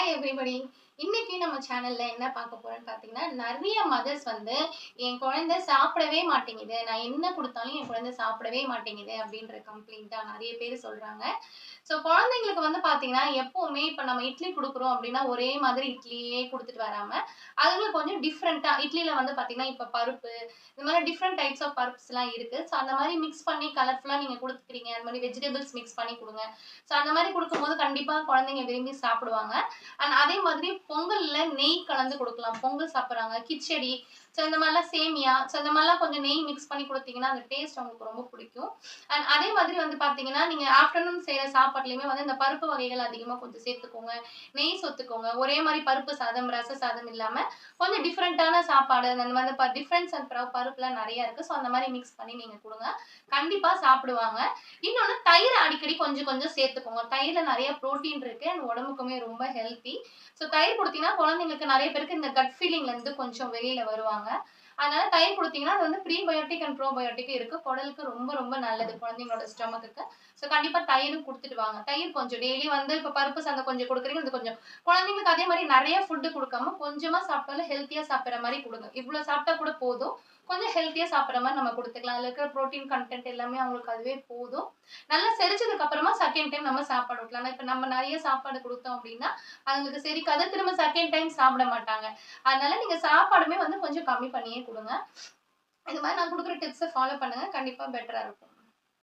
Hi everybody. இன்னைக்கு நம்ம சேனல்ல என்ன பார்க்க போறோம்னு பார்த்தீங்கன்னா, நெறைய மதர்ஸ் வந்து என் குழந்தை சாப்பிடவே மாட்டேங்குது. நான் என்ன குடுத்தாலும் என் குழந்தை சாப்பிடவே மாட்டேங்குது அப்படின்ற கம்ப்ளைண்ட்டா நெறைய பேர் சொல்றாங்க. ஸோ குழந்தைங்களுக்கு வந்து பார்த்தீங்கன்னா, எப்பவுமே இப்ப நம்ம இட்லி குடுக்குறோம் அப்படின்னா, ஒரே மாதிரி இட்லியே குடுத்துட்டு வராம, அதுங்களுக்கு கொஞ்சம் டிஃபரெண்ட்டா இட்லில வந்து பார்த்தீங்கன்னா, இப்ப பருப்பு இந்த மாரி டிஃபரெண்ட் டைப்ஸ் ஆஃப் பருப்ஸ்லாம் இருக்கு. ஸோ அந்த மாரி மிக்ஸ் பண்ணி கலர்ஃபுல்லா நீங்க குடுத்துக்கிறீங்க. அந்த மாரி வெஜிடபிள்ஸ் மிக்ஸ் பண்ணி குடுங்க. ஸோ அந்த மாரி குடுக்கும்போது கண்டிப்பா குழந்தைங்க விரும்பி சாப்பிடுவாங்க. அண்ட் அதே மாதிரி பொங்கல்ல நெய் கலந்து குடுக்கலாம். பொங்கல் சாப்பிடுறாங்க. கிச்சடி ஸோ இந்த மாரிலாம் சேமியா ஸோ இந்த மாரிலாம் கொஞ்சம் நெய் மிக்ஸ் பண்ணி குடுத்தீங்கன்னா, அந்த டேஸ்ட் அவங்களுக்கு ரொம்ப பிடிக்கும். அண்ட் அதே மாதிரி வந்து பார்த்தீங்கன்னா, நீங்க ஆஃப்டர்நூன் செய்ற சாப்பாட்லயுமே வந்து இந்த பருப்பு வகைகள் அதிகமா கொஞ்சம் சேர்த்துக்கோங்க. நெய் சொத்துக்கோங்க. ஒரே மாரி பருப்பு சாதம், ரச சாதம் இல்லாம கொஞ்சம் டிஃபரெண்ட்டான சாப்பாடு அந்த மாரி டிஃபரன்ஸ் அண்ட் பருப்புலாம் நெறைய இருக்கு. ஸோ அந்த மாரி மிக்ஸ் பண்ணி நீங்க குடுங்க. கண்டிப்பா சாப்பிடுவாங்க. இன்னொன்னு தயிர் அடிக்கடி கொஞ்சம் கொஞ்சம் சேர்த்துக்கோங்க. தயிர்ல நெறைய புரோட்டீன் இருக்கு. அண்ட் உடம்புக்குமே ரொம்ப ஹெல்த்தி. ஸோ தயிர் குடுத்தீங்கன்னா, குழந்தைங்களுக்கு நெறைய பேருக்கு இந்த கட் ஃபீலிங்ல இருந்து கொஞ்சம் வெளியில வருவாங்க. அதனால தயிர் குடுத்தீங்கன்னா, அது வந்து ப்ரீபயோட்டிக் அண்ட் ப்ரோபயோட்டிக் இருக்கு. குடலுக்கு ரொம்ப ரொம்ப நல்லது குழந்தைங்களோட ஸ்டொமக்குக்கு. ஸோ கண்டிப்பா தயிரும் குடுத்துட்டு வாங்க. தயிர் கொஞ்சம் டெய்லி வந்து இப்ப பருப்பு சாதம் கொஞ்சம் குடுக்குறீங்க, இது கொஞ்சம் குழந்தைங்களுக்கு அதே மாரி நெறைய ஃபுட் குடுக்காம, கொஞ்சமா சாப்பிட்டாலும் ஹெல்த்தியா சாப்பிடுற மாரி குடுங்க. இவ்ளோ சாப்பிட்டா கூட போதும். கொஞ்சம் ஹெல்த்தியா சாப்பிடுற மாரி நம்ம குடுத்துக்கலாம். அதுல இருக்கிற புரோட்டீன் கன்டென்ட் எல்லாமே அவங்களுக்கு அதுவே போதும். நல்லா செரிச்சதுக்கு அப்புறமா செகண்ட் டைம் நம்ம சாப்பாடு ஊட்டலாம். ஆனா இப்ப நம்ம நெறைய சாப்பாடு குடுத்தோம் அப்டின்னா, அதுங்களுக்கு செரிக்காது. திரும்ப செகண்ட் டைம் சாப்பிட மாட்டாங்க. அதனால நீங்க சாப்பாடுமே வந்து கொஞ்சம் கம்மி பண்ணியே குடுங்க. இந்த மாரி நான் குடுக்குற டிப்ஸ ஃபாலோ பண்ணுங்க. கண்டிப்பா பெட்டரா இருக்கும்.